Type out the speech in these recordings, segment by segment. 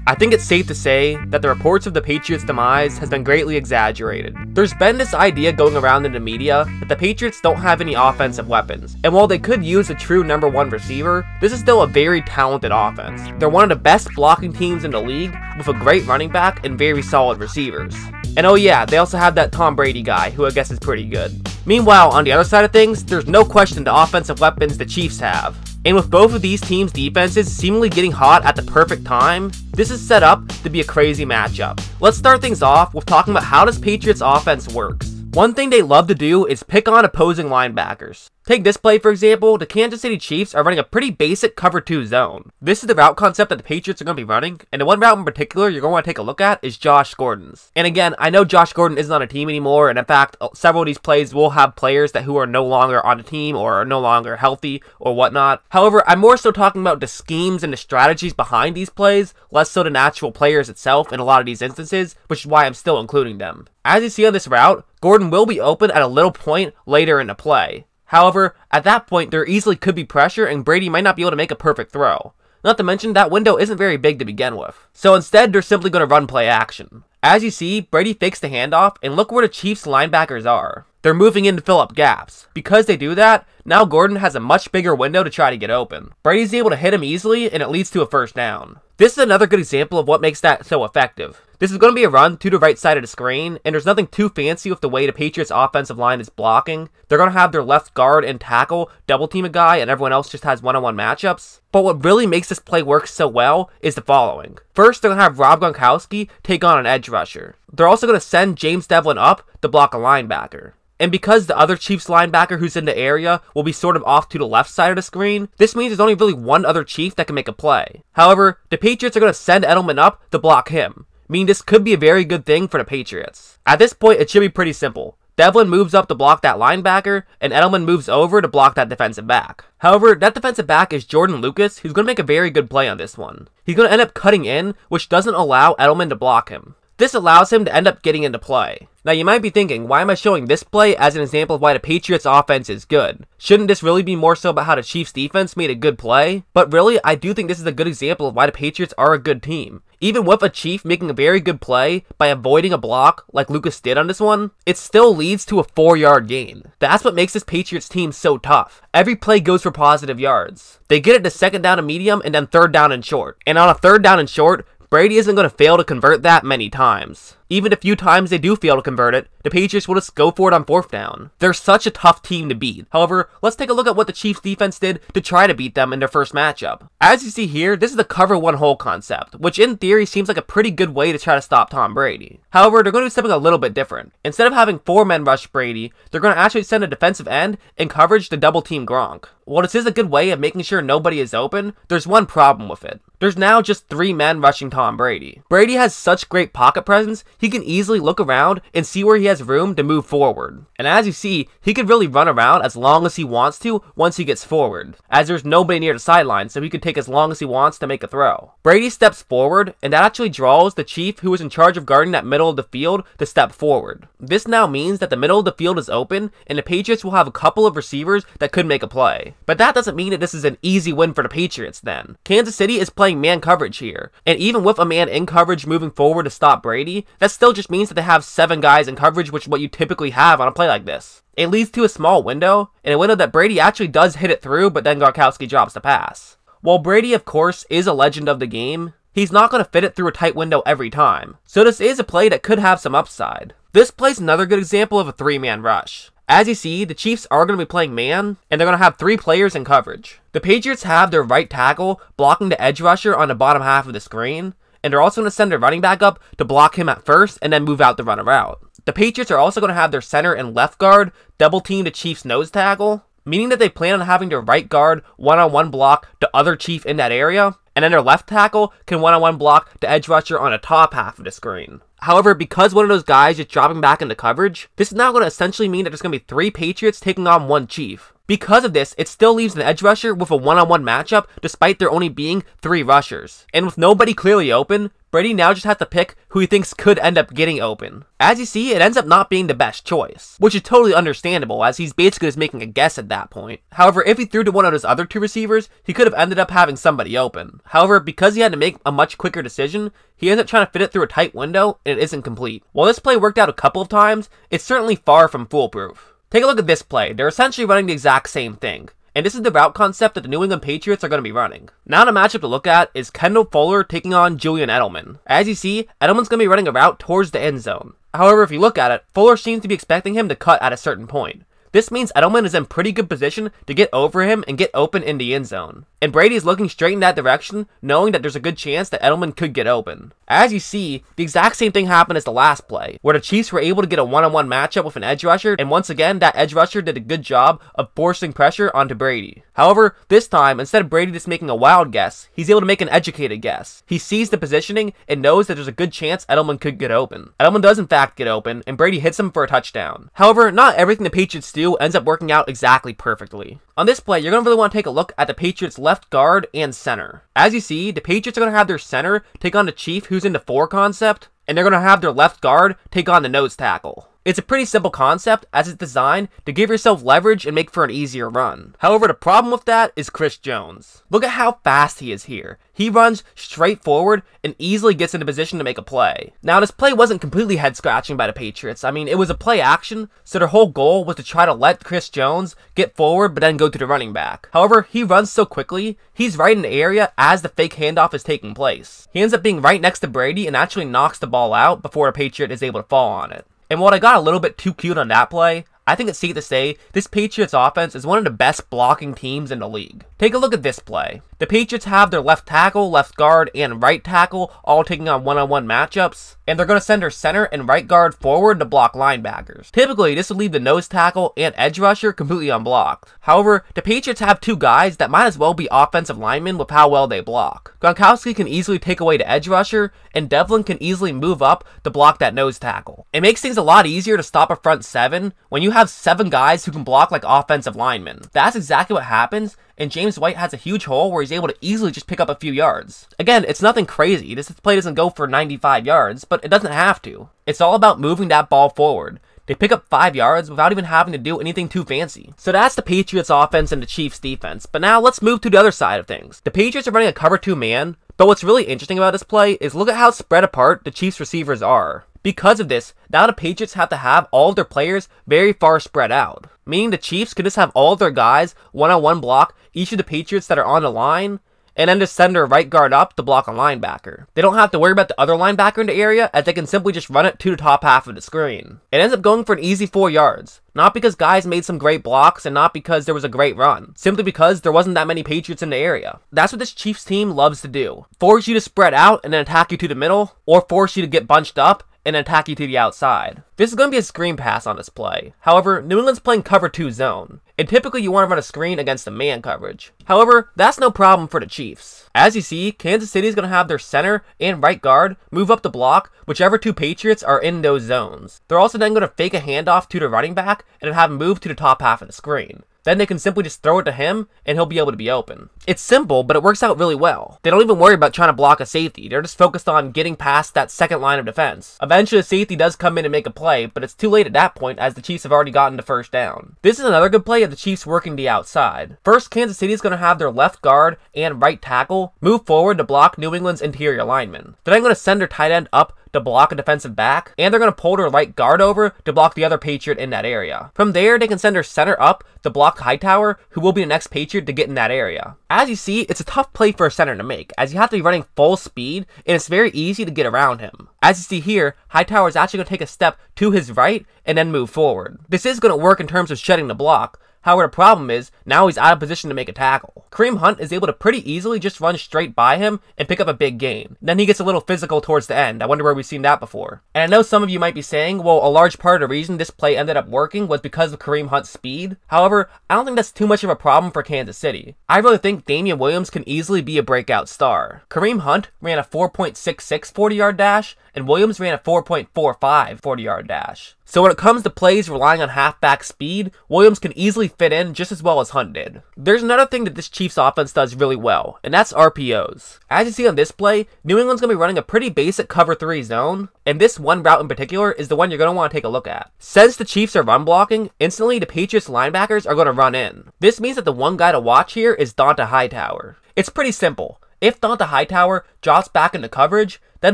I think it's safe to say that the reports of the Patriots' demise has been greatly exaggerated. There's been this idea going around in the media that the Patriots don't have any offensive weapons, and while they could use a true #1 receiver, this is still a very talented offense. They're one of the best blocking teams in the league, with a great running back and very solid receivers. And oh yeah, they also have that Tom Brady guy, who I guess is pretty good. Meanwhile, on the other side of things, there's no question the offensive weapons the Chiefs have. And with both of these teams' defenses seemingly getting hot at the perfect time, this is set up to be a crazy matchup. Let's start things off with talking about how this Patriots offense works. One thing they love to do is pick on opposing linebackers. Take this play for example, the Kansas City Chiefs are running a pretty basic cover 2 zone. This is the route concept that the Patriots are going to be running, and the one route in particular you're going to want to take a look at is Josh Gordon's. And again, I know Josh Gordon isn't on a team anymore, and in fact, several of these plays will have players who are no longer on the team or are no longer healthy or whatnot. However, I'm more so talking about the schemes and the strategies behind these plays, less so the actual players itself in a lot of these instances, which is why I'm still including them. As you see on this route, Gordon will be open at a little point later in the play. However, at that point, there easily could be pressure and Brady might not be able to make a perfect throw. Not to mention, that window isn't very big to begin with. So instead, they're simply going to run play action. As you see, Brady fakes the handoff, and look where the Chiefs linebackers are. They're moving in to fill up gaps. Because they do that, now Gordon has a much bigger window to try to get open. Brady's able to hit him easily, and it leads to a first down. This is another good example of what makes that so effective. This is going to be a run to the right side of the screen, and there's nothing too fancy with the way the Patriots offensive line is blocking. They're going to have their left guard and tackle double team a guy, and everyone else just has one-on-one matchups. But what really makes this play work so well is the following. First, they're going to have Rob Gronkowski take on an edge rusher. They're also going to send James Devlin up to block a linebacker. And because the other Chiefs linebacker who's in the area will be sort of off to the left side of the screen, this means there's only really one other Chief that can make a play. However, the Patriots are going to send Edelman up to block him, meaning this could be a very good thing for the Patriots. At this point, it should be pretty simple. Devlin moves up to block that linebacker, and Edelman moves over to block that defensive back. However, that defensive back is Jordan Lucas, who's going to make a very good play on this one. He's going to end up cutting in, which doesn't allow Edelman to block him. This allows him to end up getting into play. Now you might be thinking, why am I showing this play as an example of why the Patriots offense is good? Shouldn't this really be more so about how the Chiefs defense made a good play? But really, I do think this is a good example of why the Patriots are a good team. Even with a Chief making a very good play by avoiding a block like Lucas did on this one, it still leads to a 4-yard gain. That's what makes this Patriots team so tough. Every play goes for positive yards. They get it to 2nd down and medium and then 3rd down and short. And on a 3rd down and short, Brady isn't going to fail to convert that many times. Even the few times they do fail to convert it, the Patriots will just go for it on 4th down. They're such a tough team to beat. However, let's take a look at what the Chiefs defense did to try to beat them in their first matchup. As you see here, this is the cover 1 hole concept, which in theory seems like a pretty good way to try to stop Tom Brady. However, they're going to do something a little bit different. Instead of having 4 men rush Brady, they're going to actually send a defensive end in coverage to double team Gronk. While this is a good way of making sure nobody is open, there's one problem with it. There's now just 3 men rushing Tom Brady. Brady has such great pocket presence, he can easily look around and see where he has room to move forward. And as you see, he could really run around as long as he wants to once he gets forward, as there's nobody near the sideline, so he could take as long as he wants to make a throw. Brady steps forward, and that actually draws the Chief who is in charge of guarding that middle of the field to step forward. This now means that the middle of the field is open, and the Patriots will have a couple of receivers that could make a play. But that doesn't mean that this is an easy win for the Patriots then. Kansas City is playing man coverage here, and even with a man in coverage moving forward to stop Brady, that still just means that they have 7 guys in coverage, which is what you typically have on a play like this. It leads to a small window, and a window that Brady actually does hit it through, but then Gronkowski drops the pass. While Brady, of course, is a legend of the game, he's not going to fit it through a tight window every time, so this is a play that could have some upside. This play's another good example of a 3-man rush. As you see, the Chiefs are going to be playing man, and they're going to have 3 players in coverage. The Patriots have their right tackle blocking the edge rusher on the bottom half of the screen, and they're also going to send their running back up to block him at first and then move out to run a route. The Patriots are also going to have their center and left guard double team the Chiefs nose tackle, meaning that they plan on having their right guard one-on-one block the other Chief in that area, and then their left tackle can one-on-one block the edge rusher on the top half of the screen. However, because one of those guys is dropping back into coverage, this is now going to essentially mean that there's going to be 3 Patriots taking on 1 Chief. Because of this, it still leaves an edge rusher with a one-on-one matchup despite there only being 3 rushers. And with nobody clearly open, Brady now just has to pick who he thinks could end up getting open. As you see, it ends up not being the best choice, which is totally understandable as he's basically just making a guess at that point. However, if he threw to one of his other 2 receivers, he could have ended up having somebody open. However, because he had to make a much quicker decision, he ends up trying to fit it through a tight window and it isn't complete. While this play worked out a couple of times, it's certainly far from foolproof. Take a look at this play. They're essentially running the exact same thing. And this is the route concept that the New England Patriots are going to be running. Now the matchup to look at is Kendall Fuller taking on Julian Edelman. As you see, Edelman's going to be running a route towards the end zone. However, if you look at it, Fuller seems to be expecting him to cut at a certain point. This means Edelman is in pretty good position to get over him and get open in the end zone. And Brady is looking straight in that direction, knowing that there's a good chance that Edelman could get open. As you see, the exact same thing happened as the last play, where the Chiefs were able to get a one-on-one matchup with an edge rusher, and once again, that edge rusher did a good job of forcing pressure onto Brady. However, this time, instead of Brady just making a wild guess, he's able to make an educated guess. He sees the positioning and knows that there's a good chance Edelman could get open. Edelman does in fact get open, and Brady hits him for a touchdown. However, not everything the Patriots do ends up working out exactly perfectly. On this play, you're going to really want to take a look at the Patriots' left guard and center. As you see, the Patriots are going to have their center take on the Chief who's in the 4 concept, and they're going to have their left guard take on the nose tackle. It's a pretty simple concept as it's designed to give yourself leverage and make for an easier run. However, the problem with that is Chris Jones. Look at how fast he is here. He runs straight forward and easily gets into position to make a play. Now, this play wasn't completely head-scratching by the Patriots. I mean, it was a play action, so their whole goal was to try to let Chris Jones get forward but then go to the running back. However, he runs so quickly, he's right in the area as the fake handoff is taking place. He ends up being right next to Brady and actually knocks the ball out before a Patriot is able to fall on it. And while I got a little bit too cute on that play, I think it's safe to say this Patriots offense is one of the best blocking teams in the league. Take a look at this play. The Patriots have their left tackle, left guard, and right tackle all taking on one-on-one matchups, and they're going to send their center and right guard forward to block linebackers. Typically, this would leave the nose tackle and edge rusher completely unblocked. However, the Patriots have 2 guys that might as well be offensive linemen with how well they block. Gronkowski can easily take away the edge rusher, and Devlin can easily move up to block that nose tackle. It makes things a lot easier to stop a front 7 when you have 7 guys who can block like offensive linemen. That's exactly what happens, and James White has a huge hole where he's able to easily just pick up a few yards. Again, it's nothing crazy. This play doesn't go for 95 yards, but it doesn't have to. It's all about moving that ball forward. They pick up 5 yards without even having to do anything too fancy. So that's the Patriots offense and the Chiefs defense. But now let's move to the other side of things. The Patriots are running a cover 2 man, but what's really interesting about this play is look at how spread apart the Chiefs receivers are. Because of this, now the Patriots have to have all of their players very far spread out. Meaning the Chiefs could just have all of their guys one-on-one block each of the Patriots that are on the line, and then just send their right guard up to block a linebacker. They don't have to worry about the other linebacker in the area, as they can simply just run it to the top half of the screen. It ends up going for an easy 4 yards. Not because guys made some great blocks and not because there was a great run. Simply because there wasn't that many Patriots in the area. That's what this Chiefs team loves to do. Force you to spread out and then attack you to the middle, or force you to get bunched up and attack you to the outside. This is going to be a screen pass on this play. However, New England's playing cover 2 zone, and typically you want to run a screen against the man coverage. However, that's no problem for the Chiefs. As you see, Kansas City is going to have their center and right guard move up the block whichever 2 Patriots are in those zones. They're also then going to fake a handoff to the running back and then have him move to the top half of the screen. Then they can simply just throw it to him, and he'll be able to be open. It's simple, but it works out really well. They don't even worry about trying to block a safety. They're just focused on getting past that second line of defense. Eventually, a safety does come in and make a play, but it's too late at that point as the Chiefs have already gotten the first down. This is another good play of the Chiefs working the outside. First, Kansas City is going to have their left guard and right tackle move forward to block New England's interior linemen. They're then going to send their tight end up to block a defensive back, and they're going to pull their right guard over to block the other Patriot in that area. From there, they can send their center up to block Hightower, who will be the next Patriot to get in that area. As you see, it's a tough play for a center to make, as you have to be running full speed, and it's very easy to get around him. As you see here, Hightower is actually going to take a step to his right and then move forward. This is going to work in terms of shedding the block. However, the problem is, now he's out of position to make a tackle. Kareem Hunt is able to pretty easily just run straight by him and pick up a big gain. Then he gets a little physical towards the end. I wonder where we've seen that before. And I know some of you might be saying, well, a large part of the reason this play ended up working was because of Kareem Hunt's speed. However, I don't think that's too much of a problem for Kansas City. I really think Damian Williams can easily be a breakout star. Kareem Hunt ran a 4.66 40-yard dash, and Williams ran a 4.45 40-yard dash. So when it comes to plays relying on halfback speed, Williams can easily fit in just as well as Hunt did. There's another thing that this Chiefs offense does really well, and that's RPOs. As you see on this play, New England's going to be running a pretty basic cover 3 zone, and this one route in particular is the one you're going to want to take a look at. Since the Chiefs are run blocking, instantly the Patriots linebackers are going to run in. This means that the one guy to watch here is Donta Hightower. It's pretty simple. If Donta Hightower drops back into coverage, then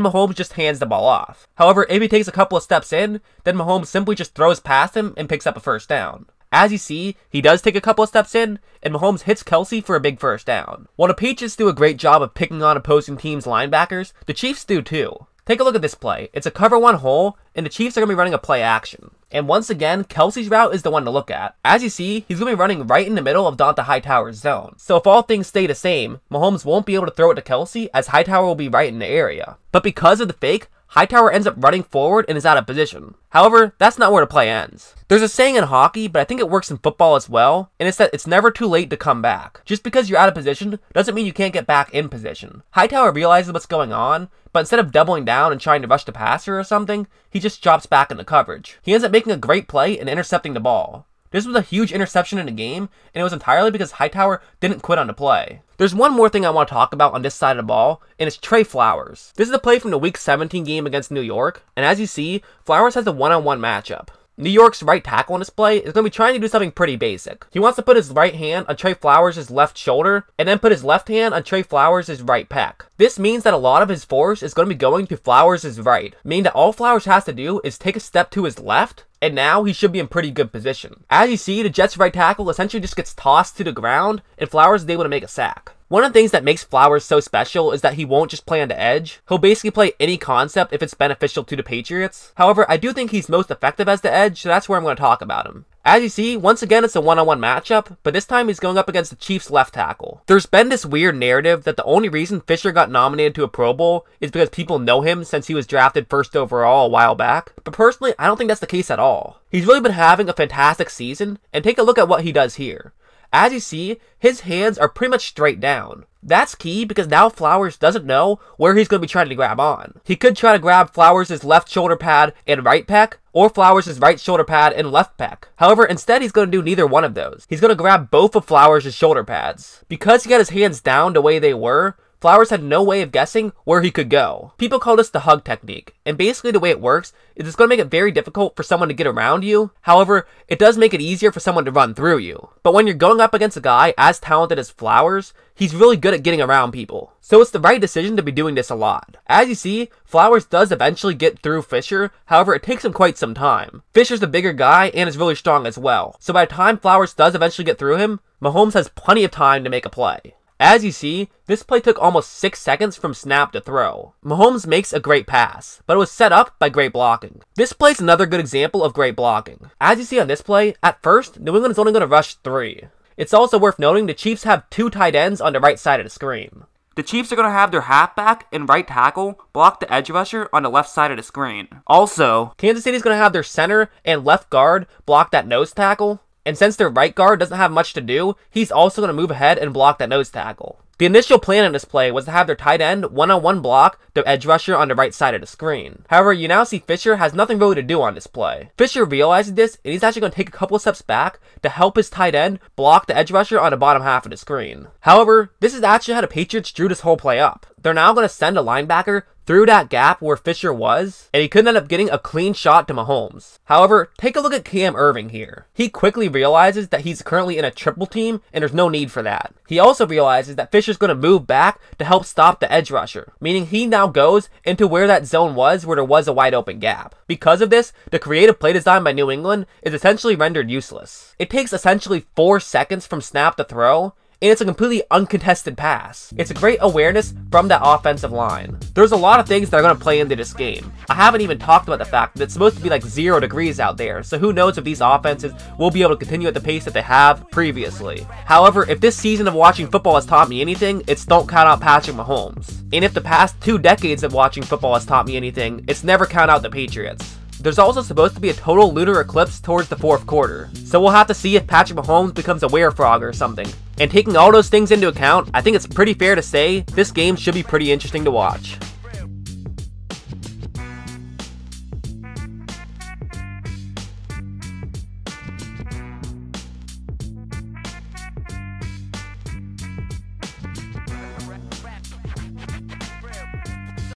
Mahomes just hands the ball off. However, if he takes a couple of steps in, then Mahomes simply just throws past him and picks up a first down. As you see, he does take a couple of steps in, and Mahomes hits Kelsey for a big first down. While the Patriots do a great job of picking on opposing teams' linebackers, the Chiefs do too. Take a look at this play. It's a cover 1 hole, and the Chiefs are going to be running a play action. And once again, Kelsey's route is the one to look at. As you see, he's going to be running right in the middle of Donta Hightower's zone. So if all things stay the same, Mahomes won't be able to throw it to Kelsey, as Hightower will be right in the area. But because of the fake, Hightower ends up running forward and is out of position. However, that's not where the play ends. There's a saying in hockey, but I think it works in football as well, and it's that it's never too late to come back. Just because you're out of position doesn't mean you can't get back in position. Hightower realizes what's going on, but instead of doubling down and trying to rush the passer or something, he just drops back into coverage. He ends up making a great play and intercepting the ball. This was a huge interception in the game, and it was entirely because Hightower didn't quit on the play. There's one more thing I want to talk about on this side of the ball, and it's Trey Flowers. This is a play from the Week 17 game against New York, and as you see, Flowers has a one-on-one matchup. New York's right tackle on this play is going to be trying to do something pretty basic. He wants to put his right hand on Trey Flowers' left shoulder, and then put his left hand on Trey Flowers' right pec. This means that a lot of his force is going to be going to Flowers' right, meaning that all Flowers has to do is take a step to his left, and now he should be in pretty good position. As you see, the Jets' right tackle essentially just gets tossed to the ground, and Flowers is able to make a sack. One of the things that makes Flowers so special is that he won't just play on the edge. He'll basically play any concept if it's beneficial to the Patriots. However, I do think he's most effective as the edge, so that's where I'm going to talk about him. As you see, once again it's a one-on-one matchup, but this time he's going up against the Chiefs' left tackle. There's been this weird narrative that the only reason Fisher got nominated to a Pro Bowl is because people know him since he was drafted first overall a while back, but personally I don't think that's the case at all. He's really been having a fantastic season, and take a look at what he does here. As you see, his hands are pretty much straight down. That's key because now Flowers doesn't know where he's going to be trying to grab on. He could try to grab Flowers' left shoulder pad and right pec, or Flowers' right shoulder pad and left pec. However, instead he's going to do neither one of those. He's going to grab both of Flowers' shoulder pads. Because he got his hands down the way they were, Flowers had no way of guessing where he could go. People call this the hug technique, and basically the way it works is it's going to make it very difficult for someone to get around you. However, it does make it easier for someone to run through you. But when you're going up against a guy as talented as Flowers, he's really good at getting around people. So it's the right decision to be doing this a lot. As you see, Flowers does eventually get through Fisher, however it takes him quite some time. Fisher's the bigger guy and is really strong as well. So by the time Flowers does eventually get through him, Mahomes has plenty of time to make a play. As you see, this play took almost 6 seconds from snap to throw. Mahomes makes a great pass, but it was set up by great blocking. This play is another good example of great blocking. As you see on this play, at first, New England is only going to rush 3. It's also worth noting the Chiefs have 2 tight ends on the right side of the screen. The Chiefs are going to have their halfback and right tackle block the edge rusher on the left side of the screen. Also, Kansas City is going to have their center and left guard block that nose tackle. And since their right guard doesn't have much to do, he's also going to move ahead and block that nose tackle. The initial plan in this play was to have their tight end one-on-one block the edge rusher on the right side of the screen. However, you now see Fisher has nothing really to do on this play. Fisher realizes this, and he's actually going to take a couple of steps back to help his tight end block the edge rusher on the bottom half of the screen. However, this is actually how the Patriots drew this whole play up. They're now going to send a linebacker through that gap where Fisher was, and he could end up getting a clean shot to Mahomes. However, take a look at Cam Irving here. He quickly realizes that he's currently in a triple team, and there's no need for that. He also realizes that Fisher's going to move back to help stop the edge rusher, meaning he now goes into where that zone was where there was a wide open gap. Because of this, the creative play design by New England is essentially rendered useless. It takes essentially 4 seconds from snap to throw, and it's a completely uncontested pass. It's a great awareness from that offensive line. There's a lot of things that are going to play into this game. I haven't even talked about the fact that it's supposed to be like 0 degrees out there, so who knows if these offenses will be able to continue at the pace that they have previously. However, if this season of watching football has taught me anything, it's don't count out Patrick Mahomes. And if the past 2 decades of watching football has taught me anything, it's never count out the Patriots. There's also supposed to be a total lunar eclipse towards the 4th quarter, so we'll have to see if Patrick Mahomes becomes a werefrog or something. And taking all those things into account, I think it's pretty fair to say this game should be pretty interesting to watch.